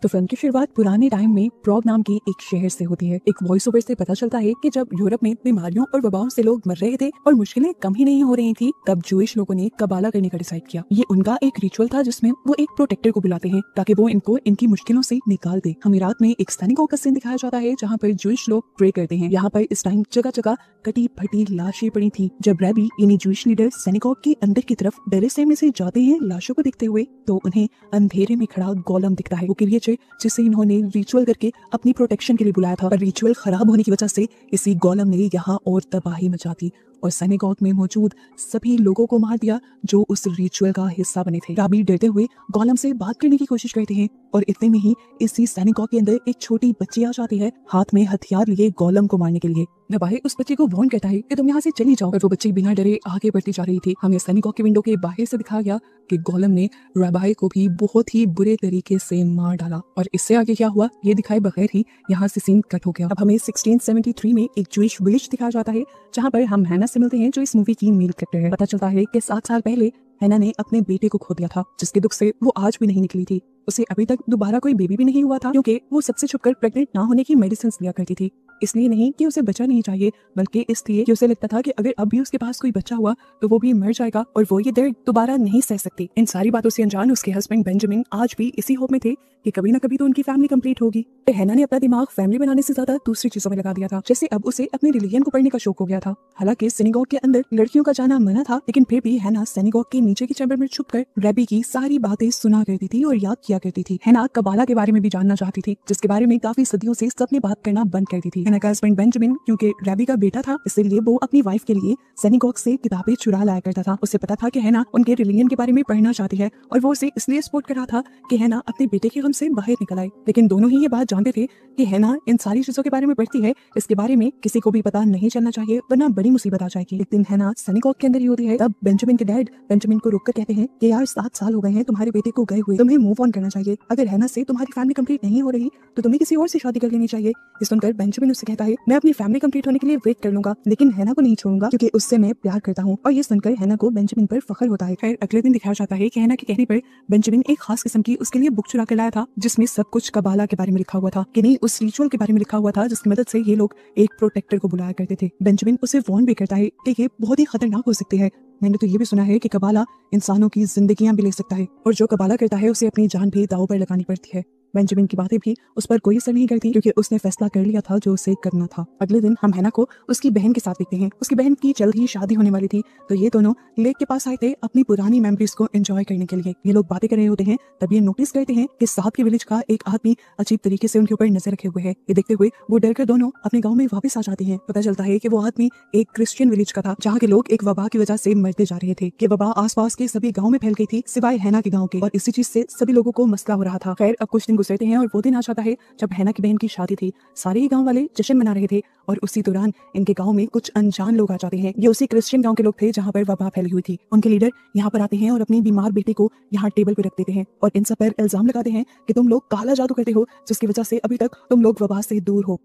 तो फिल्म की शुरुआत पुराने टाइम में प्रॉग नाम के एक शहर से होती है। एक वॉइस ओवर से पता चलता है कि जब यूरोप में बीमारियों और वबाओं से लोग मर रहे थे और मुश्किलें कम ही नहीं हो रही थी, तब जूइश लोगों ने कबाला करने का डिसाइड किया। ये उनका एक रिचुअल था जिसमें वो एक प्रोटेक्टर को बुलाते हैं ताकि वो इनको इनकी मुश्किलों से निकाल दे। हमें रात में एक सिनेगॉग का सीन दिखाया जाता है जहाँ पर जूइश लोग प्रे करते हैं। यहाँ पर इस टाइम जगह जगह कटी फटी लाशें पड़ी थी। जब रैबी यानी जूइश लीडर सिनेगॉग के अंदर की तरफ डरे सहमे से जाते हैं लाशों को देखते हुए, तो उन्हें अंधेरे में खड़ा गोलम दिखता है। वो क्रिएचर जिसे इन्होंने रिचुअल करके अपनी प्रोटेक्शन के लिए बुलाया था, पर रिचुअल खराब होने की वजह से इसी गोलम ने यहाँ और तबाही मचा दी और सिनेगॉग में मौजूद सभी लोगों को मार दिया जो उस रिचुअल का हिस्सा बने थे। राबी डरते हुए गोलम से बात करने की कोशिश करते हैं और इतने में ही इसी सिनेगॉग के अंदर एक छोटी बच्ची आ जाती है हाथ में हथियार लिए गोलम को मारने के लिए। रबाई उस बच्ची को वार्न कहता है कि तुम यहाँ से चली जाओ, और वो बच्ची बिना डरे आगे बढ़ती जा रही थी। हमें सिनेगॉग के विंडो के बाहर से दिखाया गया कि गोलम ने रबाई को भी बहुत ही बुरे तरीके से मार डाला, और इससे आगे क्या हुआ ये दिखाए बगैर ही यहाँ से सीन कट हो गया। अब हमें 1673 में एक जूइश विलेज दिखाया जाता है जहाँ पर हम हैना से मिलते हैं जो इस मूवी की मेन कैरेक्टर है। पता चलता है कि 7 साल पहले हैना ने अपने बेटे को खो दिया था, जिसके दुख से वो आज भी नहीं निकली थी। उसे अभी तक दोबारा कोई बेबी भी नहीं हुआ था क्योंकि वो सबसे छुपकर प्रेग्नेंट ना होने की मेडिसिन लिया करती थी। इसलिए नहीं कि उसे बच्चा नहीं चाहिए, बल्कि इसलिए कि उसे लगता था कि अगर अब भी उसके पास कोई बच्चा हुआ तो वो भी मर जाएगा और वो ये दर्द दोबारा नहीं सह सकती। इन सारी बातों से अनजान उसके हस्बैंड बेंजामिन आज भी इसी होप में थे कि कभी ना कभी तो उनकी फैमिली कंप्लीट होगी। तो हैना ने अपना दिमाग फैमिली बनाने से ज्यादा दूसरी चीजों में लगा दिया था, जैसे अब उसे अपने रिलीजन को पढ़ने का शौक हो गया था। हालांकि सिनेगॉग के अंदर लड़कियों का जाना मना था, लेकिन फिर भी हैना सिनेगॉग के नीचे की चैम्बर में छुपकर रैबी की सारी बातें सुना करती थी और याद किया करती थी। हैना कबाला के बारे में भी जानना चाहती थी, जिसके बारे में काफी सदियों से सबने बात करना बंद कर दी थी। हैना का हस्बैंड बेंजामिन क्योंकि रैबी का बेटा था, इसलिए वो अपनी वाइफ के लिए सिनेगॉग से किताबें चुरा लाया करता था। उसे पता था कि हैना उनके रिलीजन के बारे में पढ़ना चाहती है और वो उसे इसलिए सपोर्ट कर रहा था कि हैना अपने बेटे के गम से बाहर निकल आए। लेकिन दोनों ही ये बात जानते थे कि हैना इन सारी चीजों के बारे में पढ़ती है, इसके बारे में किसी को भी पता नहीं चलना चाहिए वरना बड़ी मुसीबत आ जाएगी। एक दिन हैना सिनेगॉग के अंदर ही होती है, तब बेंजामिन के डैड बेंजामिन को रोककर कहते हैं कि यार 7 साल हो गए हैं तुम्हारे बेटे को गए हुए, तुम्हें मूव ऑन करना चाहिए। अगर हैना से तुम्हारी फैमिली कंप्लीट नहीं हो रही तो तुम्हें किसी और से शादी कर लेनी चाहिए। ये सुनकर बेंजामिन उससे कहता है मैं अपनी फैमिली कंप्लीट होने के लिए वेट कर लूंगा, लेकिन हैना को नहीं छोड़ूंगा क्योंकि उससे मैं प्यार करता हूँ। और ये सुनकर हैना को बेंजामिन पर फख्र होता है। खैर अगले दिन दिखाया जाता है कि हैना के कहने पर बेंजामिन एक खास किस्म की उसके लिए बुक चुरा कर लाया था जिसमें सब कुछ कबाला के बारे में लिखा हुआ था, कि नहीं उस रिचुअल के बारे में लिखा हुआ था जिसकी मदद से ये लोग एक प्रोटेक्टर को बुलाया करते थे। बेंजामिन उसे वार्न भी करता है कि ये बहुत ही खतरनाक हो सकती है। मैंने तो ये भी सुना है कि कबाला इंसानों की जिंदगियां भी ले सकता है और जो कबाला करता है उसे अपनी जान भी दांव पर लगानी पड़ती है। बेंजामिन की बातें भी उस पर कोई असर नहीं करती क्योंकि उसने फैसला कर लिया था जो उसे करना था। अगले दिन हम हैना को उसकी बहन के साथ देखते हैं। उसकी बहन की जल्द ही शादी होने वाली थी, तो ये दोनों लेक के पास आए थे अपनी पुरानी मेमोरीज को एंजॉय करने के लिए। ये लोग बातें कर रहे होते हैं, तब ये नोटिस करते हैं कि साथ के विलेज का एक आदमी अजीब तरीके से उनके ऊपर नजर रखे हुए है। ये देखते हुए वो डर कर दोनों अपने गाँव में वापस आ जाते हैं। पता चलता है कि वो आदमी एक क्रिश्चियन विलेज का था जहाँ के लोग एक वबा की वजह से मरते जा रहे थे। ये वबा आसपास के सभी गाँव में फैल गई थी सिवाय हैना के गाँव के, और इसी चीज से सभी लोगों को मसला हो रहा था। खैर अब कुछ दिन गुजरते हैं और वो दिन आ जाता है जब हैना की बहन की शादी थी। सारे ही गांव वाले जश्न मना रहे थे और उसी दौरान इनके गांव में कुछ अनजान लोग आ जाते हैं। ये उसी क्रिश्चियन गांव के लोग थे जहां पर वबा फैली हुई थी। उनके लीडर यहां पर आते हैं और अपने बीमार बेटे को यहां टेबल पर रख देते हैं और इन सब पर इल्जाम लगाते हैं कि तुम लोग काला जादू करते हो जिसकी वजह से अभी तक तुम लोग वबा से दूर हो।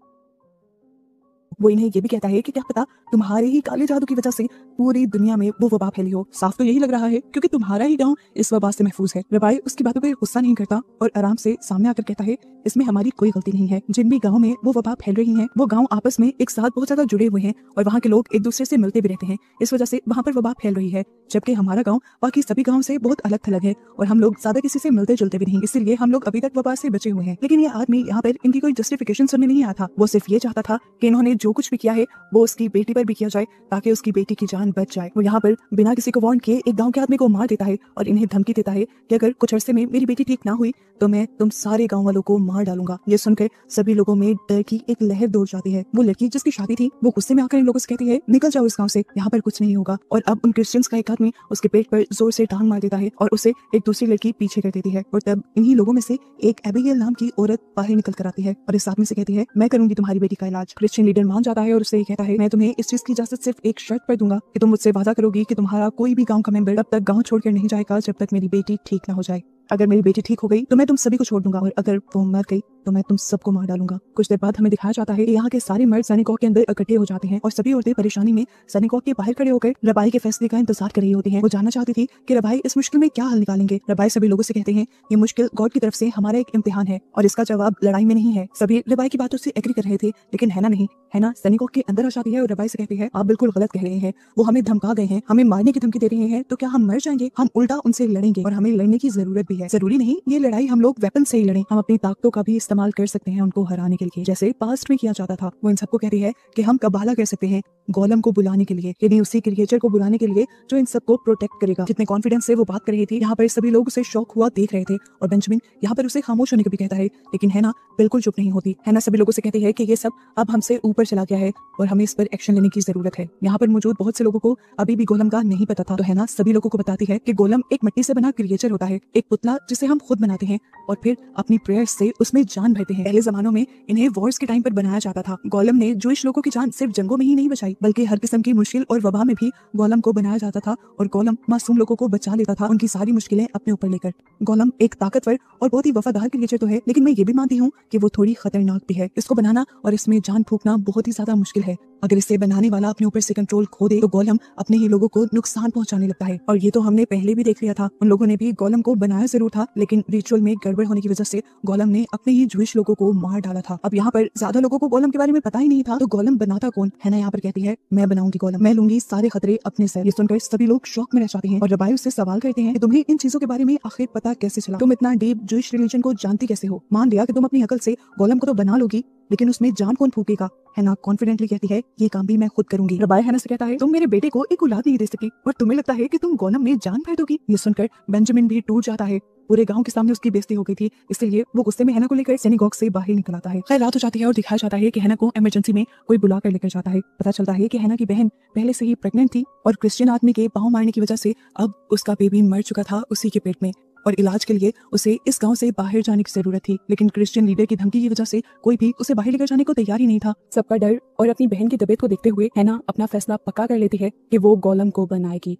वो इन्हें ये भी कहता है कि क्या पता तुम्हारे ही काले जादू की वजह से पूरी दुनिया में वो वबा फैली हो। साफ तो यही लग रहा है क्योंकि तुम्हारा ही गांव इस वबा से महफूज है। रबाई उसकी बातों पर गुस्सा नहीं करता और आराम से सामने आकर कहता है इसमें हमारी कोई गलती नहीं है। जिन भी गाँव में वो वबा फैल रही है वो गाँव आपस में एक साथ बहुत ज्यादा जुड़े हुए हैं और वहाँ के लोग एक दूसरे से मिलते भी रहते हैं, इस वजह से वहाँ पर वबा फैल रही है। जबकि हमारा गाँव बाकी सभी गाँव से बहुत अलग थलग है और हम लोग ज्यादा किसी से मिलते जुलते भी नहीं, इसीलिए हम लोग अभी तक वबा से बचे हुए हैं। लेकिन ये आदमी यहाँ पर इनकी कोई जस्टिफिकेशन सुनने नहीं आया था। वो सिर्फ ये चाहता था कि इन्होंने जो कुछ भी किया है वो उसकी बेटी पर भी किया जाए ताकि उसकी बेटी की जान बच जाए। वो यहाँ पर बिना किसी को वार्न किए एक गांव के आदमी को मार देता है और इन्हें धमकी देता है कि अगर कुछ अरसे में मेरी बेटी ठीक ना हुई तो मैं तुम सारे गांव वालों को मार डालूंगा। ये सुनकर सभी लोगों में डर की एक लहर दौड़ जाती है। वो लड़की जिसकी शादी थी वो गुस्से में आकर इन लोगों से कहती है निकल जाओ इस गाँव से, यहाँ पर कुछ नहीं होगा। और अब उन क्रिश्चियंस का एक आदमी उसके पेट पर जोर से टांग मार देता है और उसे एक दूसरी लड़की पीछे कर देती है। और तब इन्हीं लोगों में से एक एबिगेल नाम की औरत बाहर निकल कर आती है और इस आदमी से कहती है मैं करूंगी तुम्हारी बेटी का इलाज। क्रिश्चियन लीडर मान जाता है और उससे कहता है मैं तुम्हें इस चीज की इजाजत सिर्फ एक शर्त पर दूंगा कि तुम मुझसे वादा करोगी कि तुम्हारा कोई भी गांव का मेंबर तब तक गांव छोड़कर नहीं जाएगा जब तक मेरी बेटी ठीक ना हो जाए। अगर मेरी बेटी ठीक हो गई तो मैं तुम सभी को छोड़ दूंगा और अगर वो मर गई तो मैं तुम सबको मार डालूंगा। कुछ देर बाद हमें दिखाया जाता है कि यहाँ के सारे मर्द सैनिकों के अंदर इकट्ठे हो जाते हैं और सभी औरतें परेशानी में सैनिकों के बाहर खड़े होकर रबाई के फैसले का इंतजार कर रही होती हैं। वो जानना चाहती थी कि रबाई इस मुश्किल में क्या हल निकालेंगे। रबाई सभी लोगों से कहते हैं ये मुश्किल गॉड की तरफ से हमारा एक इम्तिहान है और इसका जवाब लड़ाई में नहीं है। सभी रबाई की बातों से एग्री कर रहे थे, लेकिन हैना नहीं। हैना सैनिकों के अंदर आ जाती है और रबाई से कहती है आप बिल्कुल गलत कह रहे हैं, वो हमें धमका गए हैं, हमें मारने की धमकी दे रहे हैं, तो क्या हम मर जाएंगे? हम उल्टा उनसे लड़ेंगे और हमें लड़ने की जरूरत भी है। जरूरी नहीं ये लड़ाई हम लोग वेपन से ही लड़ें, हम अपनी ताकतों का भी इस्तेमाल कर सकते हैं उनको हराने के लिए, जैसे पास्ट में किया जाता था। वो इन सबको कहती है कि हम कबाला कर सकते हैं गोलम को बुलाने के लिए, यानी उसी क्रिएचर को बुलाने के लिए जो इन सबको प्रोटेक्ट करेगा। जितने कॉन्फिडेंस से वो बात कर रही थी, यहाँ पर सभी लोग उसे शौक हुआ देख रहे थे और बेंजामिन यहाँ पर उसे खामोश होने को भी कहता है, लेकिन हैना बिल्कुल चुप नहीं होती। हैना सभी लोगों से कहती है कि ये सब अब हमसे ऊपर चला गया है और हमें इस पर एक्शन लेने की जरूरत है। यहाँ पर मौजूद बहुत से लोगों को अभी भी गोलम का नहीं पता था, तो हैना सभी लोगों को बताती है कि गोलम एक मिट्टी से बना क्रिएचर होता है, एक पुतला जिसे हम खुद बनाते हैं और फिर अपनी प्रेयर्स से उसमें जान भरते हैं। पहले जमानों में इन्हें वॉर्स के टाइम पर बनाया जाता था। गोलम ने जूइश लोगों की जान सिर्फ जंगों में ही नहीं बचाई, बल्कि हर किस्म की मुश्किल और वबा में भी गोलम को बनाया जाता था और गोलम मासूम लोगों को बचा लेता था उनकी सारी मुश्किलें अपने ऊपर लेकर। गोलम एक ताकतवर और बहुत ही वफादार क्रिएचर तो है, लेकिन मैं ये भी मानती हूँ कि वो थोड़ी खतरनाक भी है। इसको बनाना और इसमें जान फूंकना बहुत ही ज्यादा मुश्किल है। अगर इसे बनाने वाला अपने ऊपर से कंट्रोल खो दे तो गोलम अपने ही लोगों को नुकसान पहुंचाने लगता है। और ये तो हमने पहले भी देख लिया था, उन लोगों ने भी गोलम को बनाया जरूर था, लेकिन रिचुअल में गड़बड़ होने की वजह से गोलम ने अपने ही जूइश लोगों को मार डाला था। अब यहाँ पर ज्यादा लोगों को गोलम के बारे में पता ही नहीं था, तो गोलम बनाता कौन? हैना यहाँ पर कहती है मैं बनाऊंगी गोलम, मैं लूंगी सारे खतरे अपने सर। ये सुनकर सभी लोग शौक में रह जाते हैं और रबाई उससे सवाल करते हैं कि तुम्हें इन चीजों के बारे में आखिर पता कैसे चला? तुम इतना डीप जूइश रिलीजन को जानती कैसे हो? मान लिया कि तुम अपनी अकल से गोलम को तो बना लोगी, लेकिन उसमें जान कौन फूकेगा? हैना कॉन्फिडेंटली कहती है ये काम भी मैं खुद करूंगी। रबाई हैना से कहता है तुम मेरे बेटे को एक औलाद नहीं दे सकी और तुम्हें लगता है कि तुम गोलम में जान भर दोगी? ये सुनकर बेंजामिन भी टूट जाता है। पूरे गांव के सामने उसकी बेइज्जती हो गई थी, इसलिए वो गुस्से में हैना को लेकर सिनेगॉग से बाहर निकल आता है। खैर रात हो जाती है और दिखाया जाता है कि हैना को इमरजेंसी में कोई बुला कर लेकर जाता है। पता चलता है कि हैना की बहन पहले से ही प्रेग्नेंट थी और क्रिश्चियन आदमी के पाँव मारने की वजह से अब उसका बेबी मर चुका था उसी के पेट में और इलाज के लिए उसे इस गांव से बाहर जाने की जरूरत थी, लेकिन क्रिश्चियन लीडर की धमकी की वजह से कोई भी उसे बाहर लेकर जाने को तैयार ही नहीं था। सबका डर और अपनी बहन की तबीयत को देखते हुए हैना अपना फैसला पक्का कर लेती है कि वो गोलम को बनाएगी।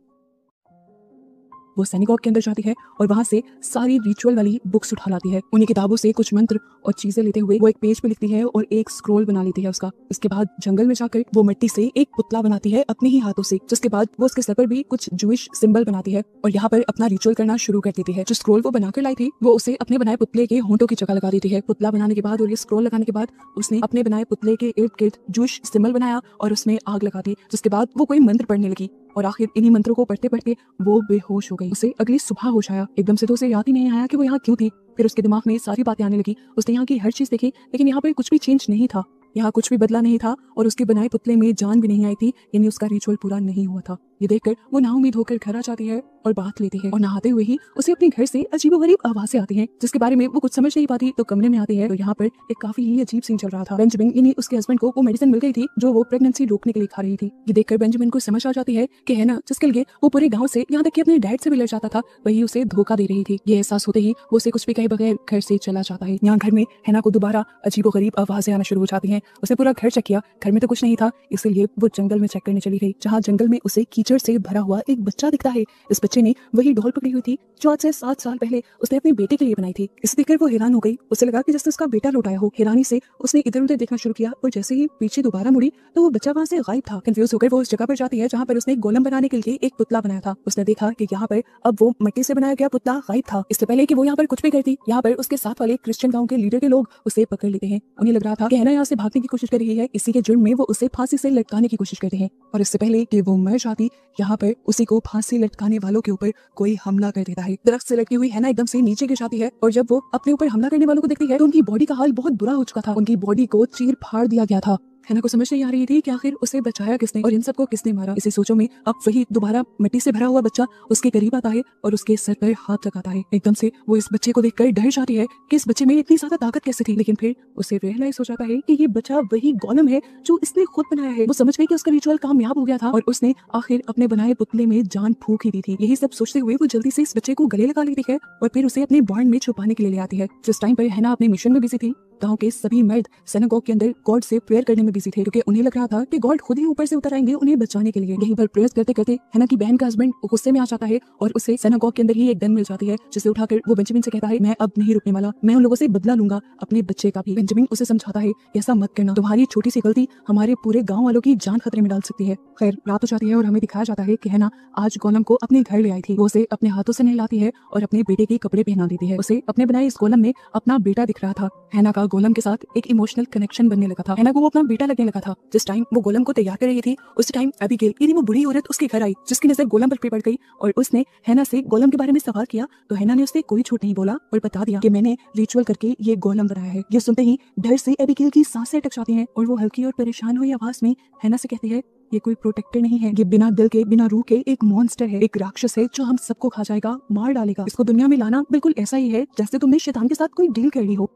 वो सैनिगॉग के अंदर जाती है और वहाँ से सारी रिचुअल वाली बुक्स उठा लाती है। उन्हीं किताबों से कुछ मंत्र और चीजें लेते हुए वो एक पेज पे लिखती है और एक स्क्रोल बना लेती है उसका। इसके बाद जंगल में जाकर वो मिट्टी से एक पुतला बनाती है अपने ही हाथों से, जिसके बाद वो उसके सर पर भी कुछ जूइश सिंबल बनाती है और यहाँ पर अपना रिचुअल करना शुरू कर देती है। जो स्क्रोल वो बनाकर लाई थी वो उसे अपने बनाए पुतले के होंठों की जगह लगा देती है। पुतला बनाने के बाद और ये स्क्रोल लगाने के बाद उसने अपने बनाए पुतले के इर्द गिर्द जूइश सिंबल बनाया और उसमें आग लगा दी, जिसके बाद वो कोई मंत्र पढ़ने लगी और आखिर इन्हीं मंत्रों को पढ़ते पढ़ते वो बेहोश हो गई। उसे अगली सुबह होश आया। एकदम से तो उसे याद ही नहीं आया कि वो यहाँ क्यों थी। फिर उसके दिमाग में सारी बातें आने लगी। उसने यहाँ की हर चीज देखी, लेकिन यहाँ पर कुछ भी चेंज नहीं था, यहाँ कुछ भी बदला नहीं था और उसके बनाए पुतले में जान भी नहीं आई थी, यानी उसका रिचुअल पूरा नहीं हुआ था। ये देखकर वो नाउम्मीद होकर घर आ जाती है और बात लेती है और नहाते हुए ही उसे अपने घर से अजीबोगरीब आवाजें आती हैं, जिसके बारे में वो कुछ समझ नहीं पाती। तो कमरे में आती है तो यहाँ पर एक काफी ही अजीब सीन चल रहा था। बेंजामिन यानी उसके हस्बैंड को वो मेडिसिन मिल गई थी जो वो प्रेगनेंसी रोकने के लिए खा रही थी। ये देखकर बेंजामिन को समझ आ जाती है कि हैना जिसके लिए वो पूरे गाँव से यहाँ तक कि अपने डैड से भी लड़ जाता था, वही उसे धोखा दे रही थी। ये एहसास होते ही वो उसे कुछ भी कहे बगैर घर से चला जाता है। यहाँ घर में हैना को दोबारा अजीबोगरीब आवाजें आना शुरू हो जाती हैं। उसने पूरा घर चेक किया, घर में तो कुछ नहीं था, इसलिए वो जंगल में चेक करने चली गई, जहाँ जंगल में उसे कीचड़ से भरा हुआ एक बच्चा दिखता है। इस बच्चे ने वही डॉल पकड़ी हुई थी जो आज से 7 साल पहले उसने अपने बेटे के लिए बनाई थी। इसे देखकर वो हैरान हो गई। उसे लगा कि जैसे उसका बेटा लौटाया हो। हैरानी से उसने इधर उधर देखना शुरू किया और जैसे ही पीछे दोबारा मुड़ी तो वो बच्चा वहाँ से गायब था। कंफ्यूज होकर वो उस जगह पर जाती है जहाँ पर उसने गोलम बनाने के लिए एक पुतला बनाया था। उसने देखा कि यहाँ पर अब वो मिट्टी से बनाया गया पुतला गायब था। इससे पहले कि वो यहाँ पर कुछ भी करती, यहाँ पर उसके साथ वाले क्रिश्चियन गाँव के लीडर के लोग उसे पकड़ लेते हैं। उन्हें लग रहा था कि हैना यहाँ से भागने की कोशिश कर रही है, इसी के जुर्म में वो उसे फांसी से लटकाने की कोशिश करते हैं और इससे पहले कि वो मर जाती, यहाँ पर उसी को फांसी लटकाने वालों के ऊपर कोई हमला कर देता है। दरख्त से लटकी हुई हैना एकदम से नीचे गिर जाती है और जब वो अपने ऊपर हमला करने वालों को देखती है तो उनकी बॉडी का हाल बहुत बुरा हो चुका था। उनकी बॉडी को चीर फाड़ दिया गया था। हैना को समझ नहीं आ रही थी कि आखिर उसे बचाया किसने और इन सबको किसने मारा। इसी सोचों में अब वही दोबारा मिट्टी से भरा हुआ बच्चा उसके करीब आता है और उसके सर पर हाथ लगाता है। एकदम से वो इस बच्चे को देखकर डर जाती है कि इस बच्चे में इतनी ज्यादा ताकत कैसे थी, लेकिन फिर उसे रियलाइज हो जाता है कि ये बच्चा वही गोलम है जो इसने खुद बनाया है। वो समझ गई कि उसका रिचुअल कामयाब हो गया था और उसने आखिर अपने बनाए पुतले में जान फूंक ही दी थी। यही सब सोचते हुए वो जल्दी से इस बच्चे को गले लगा लेती है और फिर उसे अपने बार्न में छुपाने के लिए ले आती है। जिस टाइम पर हैना अपने मिशन में बिजी थी गांव के सभी मर्द सिनेगॉग के अंदर गॉड से प्रेयर करने में बिजी थे, क्योंकि उन्हें लग रहा था कि गॉड खुद ही ऊपर से उतर आएंगे उन्हें बचाने के लिए। यहीं पर प्रेयर करते करते हैना की बहन का हस्बैंड गुस्से में आ जाता है और उसे सिनेगॉग के अंदर ही एक गन मिल जाती है, जिसे उठाकर वो बेंजामिन से कहता है, मैं अब नहीं रुकने वाला, मैं उन लोगों से बदला लूंगा, अपने बच्चे का भी। बेंजामिन उसे समझाता है, ऐसा मत करना, तुम्हारी छोटी सी गलती हमारे पूरे गाँव वालों की जान खतरे में डाल सकती है। खैर रात हो जाती है और हमें दिखाया जाता है कि हैना आज गोलम को अपने घर ले आई थी। वो उसे अपने हाथों से नहलाती है और अपने बेटे के कपड़े पहना देती है। उसे अपने बनाए इस गोलम में अपना बेटा दिख रहा था। हैना का गोलम के साथ एक इमोशनल कनेक्शन बनने लगा था। हैना को वो अपना बेटा लगने लगा था। जिस टाइम वो गोलम को तैयार कर रही थी उस टाइम एबिगेल यानी वो बुरी औरत उसके घर आई, जिसकी नजर गोलम पर पड़ गई और उसने हैना से गोलम के बारे में सवाल किया। तो हैना ने उससे कोई छूट नहीं बोला और बता दिया कि मैंने रिचुअल करके ये गोलम बनाया है। ये सुनते ही डर से एबिगेल की सांसें अटक जाती हैं और वो हल्की और परेशान हुई आवाज में हैना से कहती है, ये कोई प्रोटेक्टर नहीं है, ये बिना दिल के बिना रूह के एक मॉन्स्टर है, एक राक्षस है जो हम सबको खा जाएगा, मार डालेगा। इसको दुनिया में लाना बिल्कुल ऐसा ही है जैसे तुमने शैतान के साथ कोई डील कर ली हो।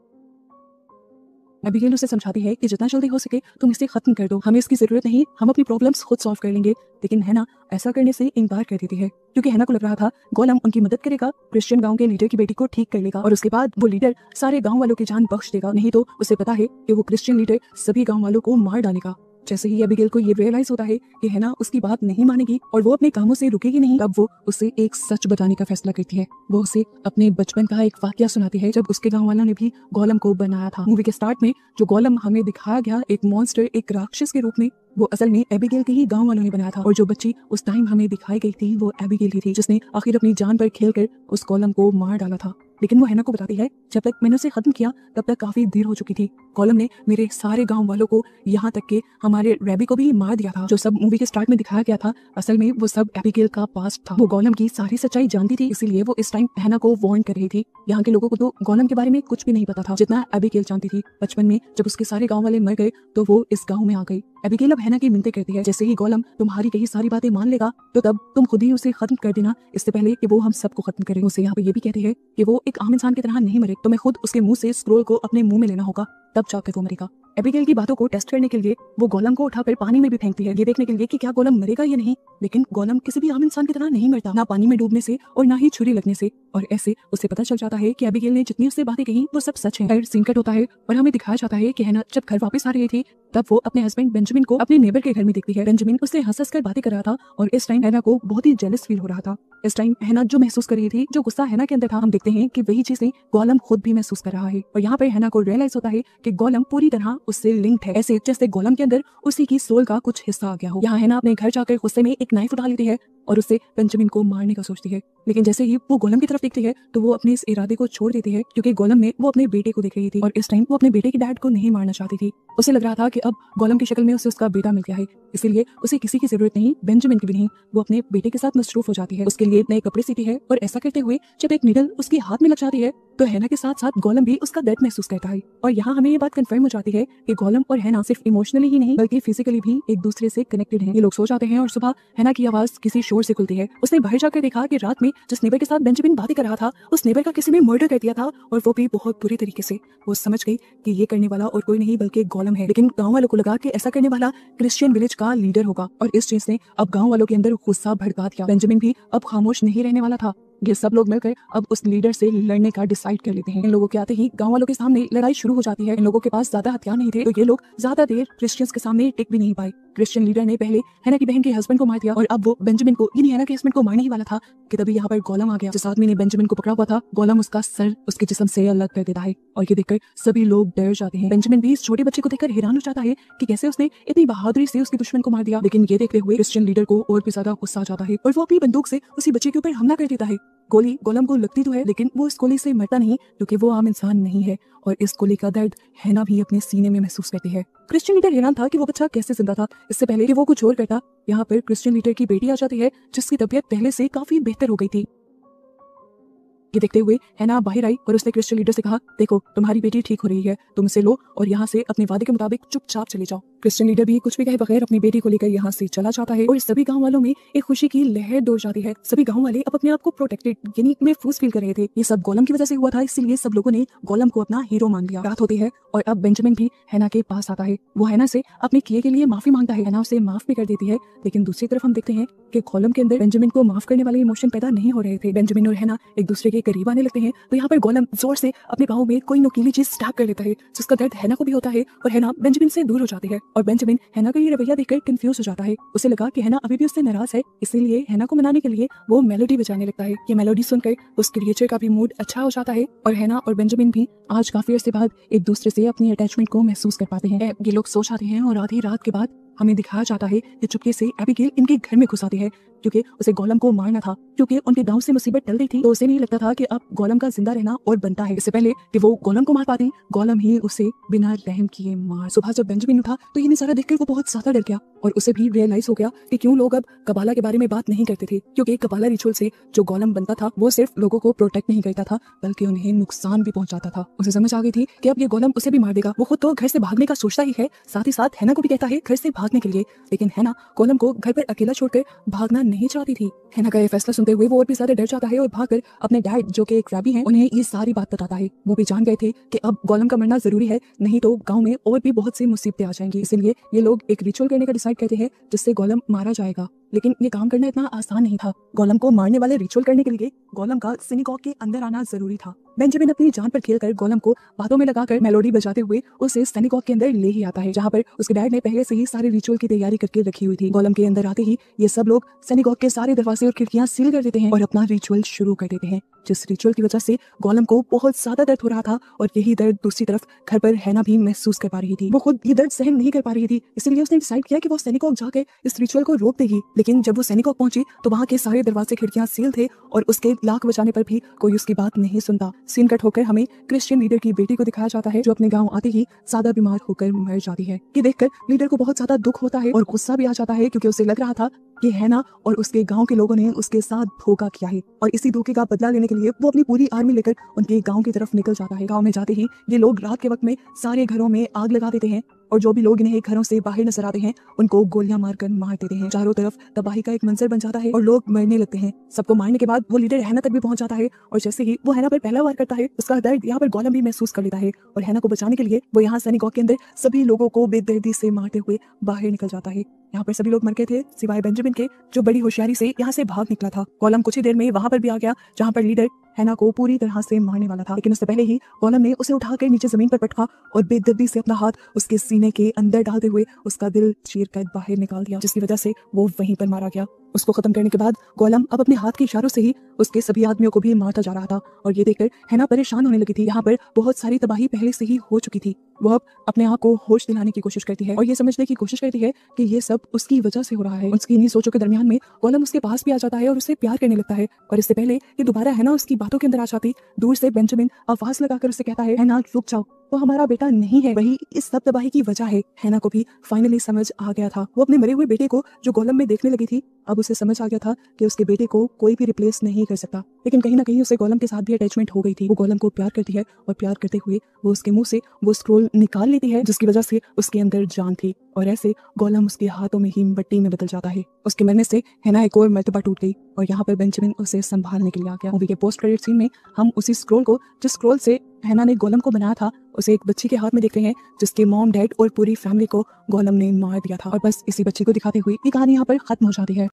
एबिगेल उसे समझाती है कि जितना जल्दी हो सके तुम इसे खत्म कर दो, हमें इसकी जरूरत नहीं, हम अपनी प्रॉब्लम्स खुद सॉल्व कर लेंगे। लेकिन हैना ऐसा करने से इनकार कर देती है, क्योंकि हैना को लग रहा था गोलम उनकी मदद करेगा, क्रिश्चियन गांव के लीडर की बेटी को ठीक कर लेगा और उसके बाद वो लीडर सारे गांव वालों की जान बख्श देगा। नहीं तो उसे पता है कि वो क्रिश्चियन लीडर सभी गांव वालों को मार डालेगा। जैसे ही एबिगेल को ये रियलाइज होता है कि हैना उसकी बात नहीं मानेगी और वो अपने कामों से रुकेगी नहीं, तब वो उसे एक सच बताने का फैसला करती है। वो उसे अपने बचपन का एक वाकया सुनाती है जब उसके गांव वालों ने भी गोलम को बनाया था। मूवी के स्टार्ट में जो गोलम हमें दिखाया गया एक मॉन्स्टर, एक राक्षस के रूप में, वो असल में एबिगेल के ही गांव वालों ने बनाया था और जो बच्ची उस टाइम हमें दिखाई गई थी वो एबिगेल ही थी, जिसने आखिर अपनी जान पर खेलकर उस गोलम को मार डाला था। लेकिन वो हैना को बताती है, जब तक मैंने उसे खत्म किया तब तक काफी देर हो चुकी थी। गोलम ने मेरे सारे गांव वालों को, यहाँ तक के हमारे रैबी को भी मार दिया था। जो सब मूवी के स्टार्ट में दिखाया गया था असल में वो सब एबिगेल का पास्ट था। वो गोलम की सारी सच्चाई जानती थी, इसीलिए वो इस टाइम हैना को वार्न कर रही थी। यहाँ के लोगों को तो गोलम के बारे में कुछ भी नहीं पता था जितना एबिगेल जानती थी। बचपन में जब उसके सारे गाँव वाले मर गए तो वो इस गाँव में आ गई। एबिगेल अब हैना की मिन्नतें करती है, जैसे ही गोलम तुम्हारी कही सारी बातें मान लेगा तो तब तुम खुद ही उसे खत्म कर देना, इससे पहले कि वो हम सबको खत्म करे। उसे यहाँ पे ये भी कहती है कि वो एक आम इंसान की तरह नहीं मरे, तो मैं खुद उसके मुंह से स्क्रोल को अपने मुंह में लेना होगा, तब जाकर वो मरेगा। एबिगेल की बातों को टेस्ट करने के लिए वो गोलम को उठाकर पानी में भी फेंकती है, ये देखने के लिए कि क्या गोलम मरेगा या नहीं। लेकिन गोलम किसी भी आम इंसान की तरह नहीं मरता, ना पानी में डूबने से और ना ही छुरी लगने से। और ऐसे उसे पता चल जाता है कि एबिगेल ने जितनी उससे बातें कही वो सब सच है। फिर सीन कट होता है और हमें दिखाया जाता है कि हैना जब घर वापस आ रही थी तब वो अपने हस्बैंड बेंजामिन को अपने नेबर के घर में देखती है। बेंजामिन उससे हंस कर बातें कर रहा था और इस टाइम हैना को बहुत ही जेलस फील हो रहा था। इस टाइम हैना जो महसूस कर रही थी, जो गुस्सा हैना के अंदर था, हम देखते हैं कि वही चीजें गोलम खुद भी महसूस कर रहा है। और यहाँ पर हैना को रियलाइज होता है कि गोलम पूरी तरह उससे लिंक्ड है, ऐसे जैसे गोलम के अंदर उसी की सोल का कुछ हिस्सा आ गया हो। यहाँ हैना अपने घर जाकर गुस्से में एक नाइफ उठा लेती है और उससे बेंजामिन को मारने का सोचती है। लेकिन जैसे ही वो गोलम की तरफ देखती है तो वो अपने इस इरादे को छोड़ देती है, क्योंकि गोलम में वो अपने बेटे को देख रही थी और इस टाइम वो अपने बेटे के डैड को नहीं मारना चाहती थी। उसे लग रहा था कि अब गोलम की शक्ल में उसे उसका बेटा मिल गया है, इसीलिए उसे किसी की जरूरत नहीं, बेंजामिन की भी नहीं। वो अपने बेटे के साथ मसरूफ हो जाती है, उसके लिए नए कपड़े सीती है और ऐसा करते हुए जब एक नीडल उसके हाथ में लग जाती है तो हैना के साथ साथ गोलम भी उसका दर्द महसूस करता है। और यहाँ हमें ये बात कंफर्म हो जाती है कि गोलम और हैना सिर्फ इमोशनली ही नहीं बल्कि फिजिकली भी एक दूसरे से कनेक्टेड हैं। ये लोग सो जाते हैं और सुबह हैना की आवाज किसी शोर से खुलती है। उसने बाहर जाकर देखा कि रात में जिस नेबर के साथ बेंजामिन बातें कर रहा था उस नेबर का किसी ने मर्डर कर दिया था, और वो भी बहुत बुरी तरीके से। वो समझ गई कि ये करने वाला और कोई नहीं बल्कि गोलम है। लेकिन गाँव वालों को लगा कि ऐसा करने वाला क्रिश्चियन विलेज का लीडर होगा और इस चीज ने अब गाँव वालों के अंदर गुस्सा भड़का दिया। बेंजामिन भी अब खामोश नहीं रहने वाला था। ये सब लोग मिलकर अब उस लीडर से लड़ने का डिसाइड कर लेते हैं। इन लोगों के आते ही गांव वालों के सामने लड़ाई शुरू हो जाती है। इन लोगों के पास ज्यादा हथियार नहीं थे तो ये लोग ज्यादा देर क्रिश्चियंस के सामने टिक भी नहीं पाए। क्रिश्चियन लीडर ने पहले हैना की बहन के हस्बैंड को मार दिया और अब वो बेंजामिन को, यानी हैना के हस्बैंड को मारने ही वाला था कि तभी यहाँ पर गोलम आ गया। जिस आदमी ने बेंजामिन को पकड़ा हुआ था, गोलम उसका सर उसके जिस्म से अलग कर देता है और ये देखकर सभी लोग डर जाते हैं। बेंजामिन भी इस छोटे बच्चे को देखकर हैरान हो जाता है कि कैसे उसने इतनी बहादुरी से उसके दुश्मन को मार दिया। लेकिन ये देखते हुए क्रिश्चियन लीडर को और भी ज्यादा गुस्सा आ जाता है और वो अपनी बंदूक से उसी बच्चे के ऊपर हमला कर देता है। गोली गोलम को लगती तो है लेकिन वो इस गोली से मरता नहीं, क्योंकि वो आम इंसान नहीं है और इस गोली का दर्द हैना भी अपने सीने में महसूस करती है। क्रिश्चियन लीडर हैरान था कि वो बच्चा कैसे जिंदा था। इससे पहले कि वो कुछ और करता, यहाँ पर क्रिश्चियन लीडर की बेटी आ जाती है जिसकी तबीयत पहले से काफी बेहतर हो गई थी। ये देखते हुए हैना बाहर आई और उसने क्रिश्चियन लीडर से कहा, देखो तुम्हारी बेटी ठीक हो रही है, तुम इसे लो और यहाँ से अपने वादे के मुताबिक चुपचाप चले जाओ। क्रिश्चियन लीडर भी कुछ भी कहे बगैर अपनी बेटी को लेकर यहाँ से चला जाता है और सभी गांव वालों में एक खुशी की लहर दौड़ जाती है। सभी गांव वाले अब अपने आप को प्रोटेक्टेड यानी महफूज फील कर रहे थे। ये सब गोलम की वजह से हुआ था, इसीलिए सब लोगों ने गोलम को अपना हीरो मान लिया। रात होती है और अब बेंजामिन भी हैना के पास आता है। वो हैना से अपने किए के लिए माफी मांगता है। हैना उसे माफ भी कर देती है, लेकिन दूसरी तरफ हम देखते हैं कि गोलम के अंदर बेंजामिन को माफ करने वाले इमोशन पैदा नहीं हो रहे थे। बेंजामिन और हैना एक दूसरे के करीब आने लगते हैं तो यहाँ पर गोलम जोर से अपने पाँव में कोई नुकीली चीज स्टैब कर लेता है, जिसका दर्द हैना को भी होता है और हैना बेंजामिन से दूर हो जाती है। और बेंजामिन हैना का ये रवैया देखकर कंफ्यूज हो जाता है। उसे लगा कि हैना अभी भी उससे नाराज है, इसीलिए हैना को मनाने के लिए वो मेलोडी बजाने लगता है। ये मेलोडी सुनकर उस क्रिएचर का भी मूड अच्छा हो जाता है और हैना और बेंजामिन भी आज काफी अर्से बाद एक दूसरे से अपनी अटैचमेंट को महसूस कर पाते हैं। ये लोग सो जाते हैं और आधी रात के बाद हमें दिखाया जाता है कि चुपके से एबिगेल इनके घर में घुस आती है, क्योंकि उसे गोलम को मारना था। क्योंकि उनके गांव से मुसीबत टल गई थी तो उसे नहीं लगता था कि अब गोलम का जिंदा रहना और बनता है। इससे पहले कि वो गोलम को मार पाती, गोलम ही उसे बिना रहम किए मार। सुबह जब बेंजामिन उठा तो ये नजारा देखकर वो बहुत ज्यादा डर गया और उसे भी रियलाइज हो गया कि क्यों लोग अब कबाला के बारे में बात नहीं करते थे। क्योंकि कबाला रिचुअल से जो गोलम बनता था वो सिर्फ लोगों को प्रोटेक्ट नहीं करता था बल्कि उन्हें नुकसान भी पहुंचाता था। उसे समझ आ गई थी कि अब ये गोलम उसे भी मार देगा। वो खुद तो घर से भागने का सोचता ही है, साथ ही साथ हैना को भी कहता है घर से भागने के लिए, लेकिन हैना गोलम को घर पर अकेला छोड़कर भागना नहीं चाहती थी। हैना का ये फैसला सुनते हुए वो और भी ज्यादा डर जाता है और भागकर अपने डैड जो कि एक रैबी हैं उन्हें ये सारी बात बताता है। वो भी जान गए थे कि अब गोलम का मरना जरूरी है, नहीं तो गांव में और भी बहुत सी मुसीबतें आ जाएंगी। इसलिए ये लोग एक रिचुअल करने का डिसाइड करते हैं जिससे गोलम मारा जाएगा। लेकिन ये काम करना इतना आसान नहीं था। गोलम को मारने वाले रिचुअल करने के लिए गोलम का सिनेगॉग के अंदर आना जरूरी था। बेंजामिन अपनी जान पर खेलकर गोलम को बातों में लगाकर मेलोडी बजाते हुए उसे सिनेगॉग के अंदर ले ही आता है, जहाँ पर उसके डैड ने पहले से ही सारे रिचुअल की तैयारी करके रखी हुई थी। गोलम के अंदर आते ही ये सब लोग सिनेगॉग के सारे दरवाजे और खिड़कियां सील कर देते हैं और अपना रिचुअल शुरू कर देते हैं, जिस रिचुअल की वजह से गोलम को बहुत ज्यादा दर्द हो रहा था और यही दर्द दूसरी तरफ घर पर हैना भी महसूस कर पा रही थी। वो खुद ये दर्द सहन नहीं कर पा रही थी, इसलिए उसने डिसाइड किया कि वो सिनेगॉग जाकर इस रिचुअल को रोक देगी। लेकिन जब वो सिनेगॉग पहुंची तो वहाँ के सारे दरवाजे खिड़कियां सील थे और उसके लाख बचाने पर भी कोई उसकी बात नहीं सुनता। सीन कट होकर हमें क्रिश्चियन लीडर की बेटी को दिखाया जाता है जो अपने गाँव आते ही ज्यादा बीमार होकर मर जाती है। ये देखकर लीडर को बहुत ज्यादा दुख होता है और गुस्सा भी आ जाता है, क्योंकि उसे लग रहा था कि हैना और उसके गांव के लोगों ने उसके साथ धोखा किया है और इसी धोखे का बदला लेने के लिए वो अपनी पूरी आर्मी लेकर उनके गांव की तरफ निकल जाता है। गांव में जाते ही ये लोग रात के वक्त में सारे घरों में आग लगा देते हैं और जो भी लोग इन्हें घरों से बाहर नजर आते हैं उनको गोलियां मारकर मार देते हैं। चारों तरफ तबाही का एक मंजर बन जाता है और लोग मरने लगते हैं। सबको मारने के बाद वो लीडर हैना तक भी पहुंच जाता है और जैसे ही वो हैना पर पहला वार करता है उसका दर्द यहाँ पर गोलम भी महसूस कर लेता है और हैना को बचाने के लिए वो यहाँ सिनेगॉग के अंदर सभी लोगों को बेदर्दी से मारते हुए बाहर निकल जाता है। यहाँ पर सभी लोग मर गए थे सिवाय बेंजामिन के, जो बड़ी होशियारी से यहाँ से भाग निकला था। गोलम कुछ ही देर में वहां पर भी आ गया जहाँ पर लीडर हैना को पूरी तरह से मारने वाला था, लेकिन उससे पहले ही गोलम ने उसे उठाकर नीचे जमीन पर पटका और बेदर्दी से अपना हाथ उसके सीने के अंदर डालते हुए उसका दिल चीरकर बाहर निकाल दिया, जिसकी वजह से वो वहीं पर मारा गया। उसको खत्म करने के बाद गोलम अब अपने हाथ के इशारों से ही उसके सभी आदमियों को भी मारता जा रहा था और ये देखकर हैना परेशान होने लगी थी। यहाँ पर बहुत सारी तबाही पहले से ही हो चुकी थी। वो अब अपने आप को होश दिलाने की कोशिश करती है और ये समझने की कोशिश करती है कि ये सब उसकी वजह से हो रहा है। उसकी इन्हीं सोचों के दरमियान में गोलम उसके पास भी आ जाता है और उससे प्यार करने लगता है और इससे पहले कि दोबारा हैना उसकी बातों के अंदर आ जाती, दूर से बेंजामिन आवाज लगाकर उसे कहता है, हैना रुक जाओ, वो हमारा बेटा नहीं है, वही इस सब तबाही की वजह है। हैना को भी फाइनली समझ आ गया था। वो अपने मरे हुए बेटे को जो गोलम में देखने लगी थी, अब उसे समझ आ गया था कि उसके बेटे को कोई भी रिप्लेस नहीं कर सकता। लेकिन कहीं ना कहीं उसे गोलम के साथ भी अटैचमेंट हो गई थी। वो गोलम को प्यार करती है और प्यार करते हुए वो उसके मुंह से वो स्क्रोल निकाल लेती है, जिसकी वजह से उसके अंदर जान थी और ऐसे गोलम उसके हाथों में ही मिट्टी में बदल जाता है। उसके मरने से हैना एक और मर्तबा टूट गई और यहाँ पर बेंजामिन उसे संभालने के लिए आ गया। मूवी के पोस्ट क्रेडिट सीन में हम उसी स्क्रोल को, जिस स्क्रोल से हैना ने गोलम को बनाया था, उसे एक बच्ची के हाथ में देखते हैं जिसके मॉम, डैड और पूरी फैमिली को गोलम ने मार दिया था। और बस इसी बच्ची को दिखाते हुए ये कहानी यहाँ पर खत्म हो जाती है।